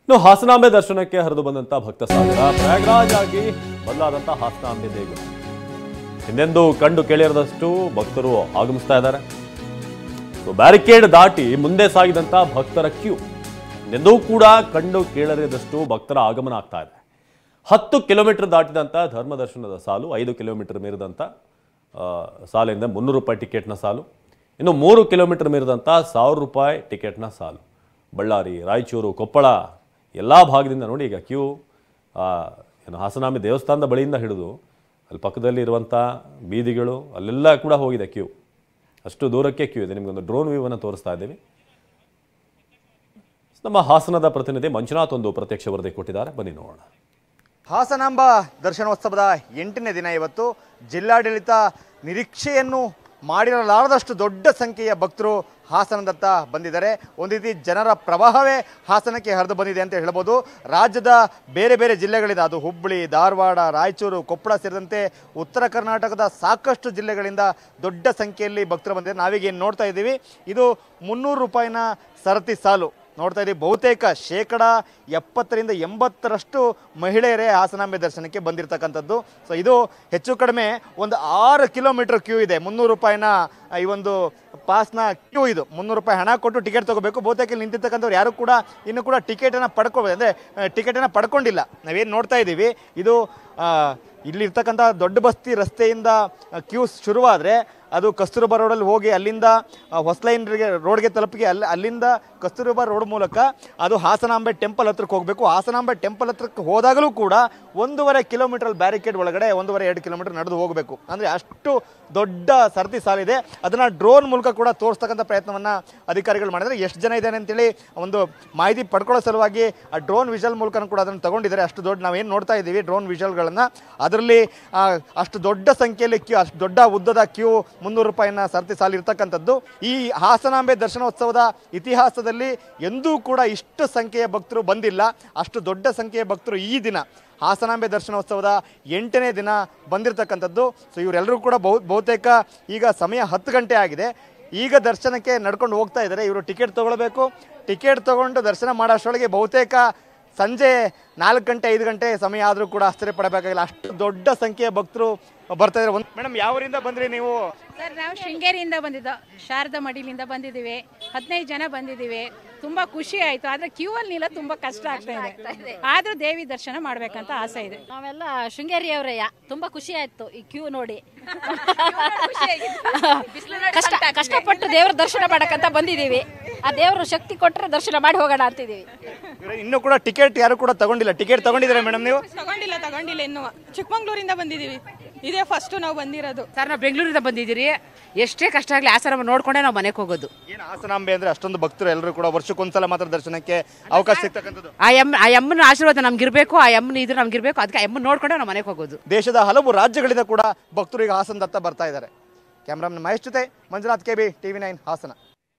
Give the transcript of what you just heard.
ಇನ್ನು ಹಾಸನಾಂಬೆ ದರ್ಶನಕ್ಕೆ ಹರಿದು ಬಂದಂತ ಭಕ್ತ ಸಾಗರ ಪ್ರಯಾಗ್ರಾಜ್ ಆಗಿ ಬದಲಾದಂತ ಹಾಸನಾಂಬೆ ದೇಗುಲ ಹಿಂದೆಂದೂ ಕಂಡು ಕೇಳಿರದಷ್ಟು ಭಕ್ತರು ಆಗಮಿಸ್ತಾ ಇದ್ದಾರೆ. ಬ್ಯಾರಿಕೇಡ್ ದಾಟಿ ಮುಂದೆ ಸಾಗಿದಂತ ಭಕ್ತರ ಕ್ಯೂ ಹಿಂದೆಂದೂ ಕೂಡ ಕಂಡು ಕೇಳರಿದಷ್ಟು ಭಕ್ತರ ಆಗಮನ ಆಗ್ತಾ ಇದೆ. 10 ಕಿಲೋಮೀಟರ್ ದಾಟಿದಂತ ಧರ್ಮ ದರ್ಶನದ ಸಾಲು, 5 ಕಿಲೋಮೀಟರ್ ಮೀರಿದಂತ ಸಾಲಿಂದ 300 ರೂಪಾಯಿ ಟಿಕೆಟ್ನ ಸಾಲು, ಇನ್ನು 3 ಕಿಲೋಮೀಟರ್ ಮೀರಿದಂತ 1000 ರೂಪಾಯಿ ಟಿಕೆಟ್ನ ಸಾಲು. ಬಳ್ಳಾರಿ, ರಾಯಚೂರು, ಕೊಪ್ಪಳ ಎಲ್ಲ ಭಾಗದಿಂದ ನೋಡಿ ಈಗ ಕ್ಯೂ ಏನು ಹಾಸನಾಂಬೆ ದೇವಸ್ಥಾನದ ಬಳಿಯಿಂದ ಹಿಡಿದು ಅಲ್ಲಿ ಪಕ್ಕದಲ್ಲಿ ಇರುವಂಥ ಬೀದಿಗಳು ಅಲ್ಲೆಲ್ಲ ಕೂಡ ಹೋಗಿದೆ ಕ್ಯೂ. ಅಷ್ಟು ದೂರಕ್ಕೆ ಕ್ಯೂ ಇದೆ. ನಿಮಗೊಂದು ಡ್ರೋನ್ ವ್ಯೂವನ್ನು ತೋರಿಸ್ತಾ ಇದ್ದೀವಿ. ನಮ್ಮ ಹಾಸನದ ಪ್ರತಿನಿಧಿ ಮಂಜುನಾಥ್ ಒಂದು ಪ್ರತ್ಯಕ್ಷ ವರದಿ ಕೊಟ್ಟಿದ್ದಾರೆ, ಬನ್ನಿ ನೋಡೋಣ. ಹಾಸನಾಂಬ ದರ್ಶನೋತ್ಸವದ 8ನೇ ದಿನ ಇವತ್ತು. ಜಿಲ್ಲಾಡಳಿತ ನಿರೀಕ್ಷೆಯನ್ನು ಮಾಡಿರಲಾರದಷ್ಟು ದೊಡ್ಡ ಸಂಖ್ಯೆಯ ಭಕ್ತರು ಹಾಸನದತ್ತ ಬಂದಿದ್ದಾರೆ. ಒಂದು ರೀತಿ ಜನರ ಪ್ರವಾಹವೇ ಹಾಸನಕ್ಕೆ ಹರಿದು ಬಂದಿದೆ ಅಂತ ಹೇಳ್ಬೋದು. ರಾಜ್ಯದ ಬೇರೆ ಬೇರೆ ಜಿಲ್ಲೆಗಳಿಂದ, ಅದು ಹುಬ್ಬಳ್ಳಿ, ಧಾರವಾಡ, ರಾಯಚೂರು, ಕೊಪ್ಪಳ ಸೇರಿದಂತೆ ಉತ್ತರ ಕರ್ನಾಟಕದ ಸಾಕಷ್ಟು ಜಿಲ್ಲೆಗಳಿಂದ ದೊಡ್ಡ ಸಂಖ್ಯೆಯಲ್ಲಿ ಭಕ್ತರು ಬಂದಿದ್ದಾರೆ. ನಾವೀಗ ಏನು ನೋಡ್ತಾ ಇದ್ದೀವಿ, ಇದು 300 ರೂಪಾಯಿನ ಸರತಿ ಸಾಲು ನೋಡ್ತಾ ಇದ್ದೀವಿ. ಬಹುತೇಕ 70% ಮಹಿಳೆಯರೇ ಹಾಸನಾಂಬೆ ದರ್ಶನಕ್ಕೆ ಬಂದಿರತಕ್ಕಂಥದ್ದು. ಸೊ ಇದು ಹೆಚ್ಚು ಕಡಿಮೆ ಒಂದು 6 ಕಿಲೋಮೀಟರ್ ಕ್ಯೂ ಇದೆ. 300 ರೂಪಾಯಿನ ಈ ಒಂದು ಪಾಸ್ನ ಕ್ಯೂ ಇದು. 300 ರೂಪಾಯಿ ಹಣ ಕೊಟ್ಟು ಟಿಕೆಟ್ ತಗೋಬೇಕು. ಬಹುತೇಕ ನಿಂತಿರ್ತಕ್ಕಂಥವ್ರು ಯಾರು ಕೂಡ ಇನ್ನೂ ಕೂಡ ಟಿಕೆಟನ್ನು ಪಡ್ಕೊಂಡಿಲ್ಲ. ನಾವೇನು ನೋಡ್ತಾ ಇದ್ದೀವಿ, ಇದು ಇಲ್ಲಿರ್ತಕ್ಕಂಥ ದೊಡ್ಡ ಬಸ್ತಿ ರಸ್ತೆಯಿಂದ ಕ್ಯೂ ಶುರುವಾದರೆ ಅದು ಕಸ್ತೂರ್ಬಾ ರೋಡಲ್ಲಿ ಹೋಗಿ ಅಲ್ಲಿಂದ ಹೊಸಲೈನ್ ರೋಡ್ಗೆ ತಲುಪಿಗೆ ಅಲ್ಲಿಂದ ಕಸ್ತೂರ್ಬಾ ರೋಡ್ ಮೂಲಕ ಅದು ಹಾಸನಾಂಬೆ ಟೆಂಪಲ್ ಹತ್ರಕ್ಕೆ ಹೋಗಬೇಕು. ಹಾಸನಾಂಬೆ ಟೆಂಪಲ್ ಹತ್ರಕ್ಕೆ ಹೋದಾಗಲೂ ಕೂಡ 1.5 ಕಿಲೋಮೀಟರ್ ಬ್ಯಾರಿಕೇಡ್ ಒಳಗಡೆ 1.5-2 ಕಿಲೋಮೀಟರ್ ನಡೆದು ಹೋಗಬೇಕು. ಅಂದರೆ ಅಷ್ಟು ದೊಡ್ಡ ಸರತಿ ಸಾಲಿದೆ. ಅದನ್ನು ಡ್ರೋನ್ ಮೂಲಕ ಕೂಡ ತೋರಿಸ್ತಕ್ಕಂಥ ಪ್ರಯತ್ನವನ್ನು ಅಧಿಕಾರಿಗಳು ಮಾಡಿದರೆ, ಎಷ್ಟು ಜನ ಇದ್ದಾನೆ ಅಂತೇಳಿ ಒಂದು ಮಾಹಿತಿ ಪಡ್ಕೊಳ್ಳೋ ಸಲುವಾಗಿ ಆ ಡ್ರೋನ್ ವಿಷಲ್ ಮೂಲಕ ಕೂಡ ಅದನ್ನು ತಗೊಂಡಿದ್ದಾರೆ. ಅಷ್ಟು ದೊಡ್ಡ ನಾವೇನು ನೋಡ್ತಾ ಇದ್ದೀವಿ ಡ್ರೋನ್ ವಿಷಲ್ಗಳನ್ನು, ಅದರಲ್ಲಿ ಅಷ್ಟು ದೊಡ್ಡ ಸಂಖ್ಯೆಯಲ್ಲಿ ಕ್ಯೂ, ಅಷ್ಟು ದೊಡ್ಡ ಉದ್ದದ ಕ್ಯೂ, 300 ರೂಪಾಯಿನ ಸರತಿ ಸಾಲು ಇರ್ತಕ್ಕಂಥದ್ದು. ಈ ಹಾಸನಾಂಬೆ ದರ್ಶನೋತ್ಸವದ ಇತಿಹಾಸದಲ್ಲಿ ಎಂದೂ ಕೂಡ ಇಷ್ಟು ಸಂಖ್ಯೆಯ ಭಕ್ತರು ಬಂದಿಲ್ಲ. ಅಷ್ಟು ದೊಡ್ಡ ಸಂಖ್ಯೆಯ ಭಕ್ತರು ಈ ದಿನ ಹಾಸನಾಂಬೆ ದರ್ಶನೋತ್ಸವದ 8ನೇ ದಿನ ಬಂದಿರತಕ್ಕಂಥದ್ದು. ಸೊ ಇವರೆಲ್ಲರೂ ಕೂಡ ಬಹುತೇಕ ಈಗ ಸಮಯ 10 ಗಂಟೆ ಆಗಿದೆ. ಈಗ ದರ್ಶನಕ್ಕೆ ನಡ್ಕೊಂಡು ಹೋಗ್ತಾ ಇದ್ದಾರೆ. ಇವರು ಟಿಕೆಟ್ ತೊಗೊಳ್ಬೇಕು. ಟಿಕೆಟ್ ತೊಗೊಂಡು ದರ್ಶನ ಮಾಡೋಷ್ಟರೊಳಗೆ ಬಹುತೇಕ ಸಂಜೆ 4 ಗಂಟೆ 5 ಗಂಟೆ ಸಮಯ ಆದರೂ ಕೂಡ ಆಶ್ಚರ್ಯ ಪಡಬೇಕಾಗಿಲ್ಲ. ಅಷ್ಟು ದೊಡ್ಡ ಸಂಖ್ಯೆಯ ಭಕ್ತರು ಬರ್ತಾ ಇದ್ದಾರೆ. ಮೇಡಮ್, ಯಾವರಿಂದ ಬಂದ್ರಿ ನೀವು? ಸರ್, ನಾವು ಶೃಂಗೇರಿಯಿಂದ ಬಂದಿದ್ದು, ಶಾರದಾ ಮಡಿಲಿಂದ ಬಂದಿದ್ದೀವಿ. 15 ಜನ ಬಂದಿದ್ದೀವಿ. ತುಂಬಾ ಖುಷಿ ಆಯ್ತು. ಆದ್ರೆ ಕ್ಯೂ ಅಲ್ಲಿ ನಿಲ್ಲ ತುಂಬಾ ಕಷ್ಟ ಆಗ್ತಾ ಇದೆ. ಆದ್ರೂ ದೇವಿ ದರ್ಶನ ಮಾಡ್ಬೇಕಂತ ಆಸೆ ಇದೆ. ನಾವೆಲ್ಲ ಶೃಂಗೇರಿಯವರಯ್ಯ. ತುಂಬಾ ಖುಷಿ ಆಯ್ತು ಈ ಕ್ಯೂ ನೋಡಿ. ಕಷ್ಟಪಟ್ಟು ದೇವರ ದರ್ಶನ ಮಾಡಕ್ಕಂತ ಬಂದಿದ್ದೀವಿ. ಆ ದೇವರು ಶಕ್ತಿ ಕೊಟ್ಟರೆ ದರ್ಶನ ಮಾಡಿ ಹೋಗೋಣ ಅಂತಿದ್ದೀವಿ. ಇನ್ನು ಕೂಡ ಟಿಕೆಟ್ ಯಾರು ಕೂಡ ತಗೊಂಡಿಲ್ಲ. ಟಿಕೆಟ್ ತಗೊಂಡಿದ್ದಾರೆ ಮೇಡಮ್ ನೀವು? ತಗೊಂಡಿಲ್ಲ ಇನ್ನು. ಚಿಕ್ಕಮಂಗ್ಳೂರಿಂದ ಬಂದಿದ್ದೀವಿ. ಇದೇ ಫಸ್ಟ್ ನಾವು ಬಂದಿರೋದು. ಸರ್, ನಾವು ಬೆಂಗಳೂರಿಂದ ಬಂದಿದ್ದೀರಿ. ಎಷ್ಟೇ ಕಷ್ಟ ಆಗಲಿ ಆಸನ ನೋಡ್ಕೊಂಡೆ ನಾವು ಮನೆಗೆ ಹೋಗೋದು. ಏನು ಹಾಸನಾಂಬೆ ಅಂದ್ರೆ ಅಷ್ಟೊಂದು ಭಕ್ತರು ಎಲ್ಲರೂ ಕೂಡ ವರ್ಷಕ್ಕೊಂದ್ಸಲ ಮಾತ್ರ ದರ್ಶನಕ್ಕೆ ಅವಕಾಶ ಸಿಗ್ತಕ್ಕಂಥದ್ದು. ಆ ಅಮ್ಮನ ಆಶೀರ್ವಾದ ನಮ್ಗಿರ್ಬೇಕು, ಆ ಅಮ್ಮನ ಇದು ನಮ್ಗಿರ್ಬೇಕು. ಅದಕ್ಕೆ ಅಮ್ಮನ ನೋಡ್ಕೊಂಡೆ ನಾವು ಮನೆಗೆ ಹೋಗೋದು. ದೇಶದ ಹಲವು ರಾಜ್ಯಗಳಿಂದ ಕೂಡ ಭಕ್ತರು ಈಗ ಹಾಸನದತ್ತ ಬರ್ತಾ ಇದ್ದಾರೆ. ಕ್ಯಾಮ್ರಾಮನ್ ಮಹೇಶ್ ಜೊತೆ ಮಂಜುನಾಥ್, KB, TV9 ಹಾಸನ.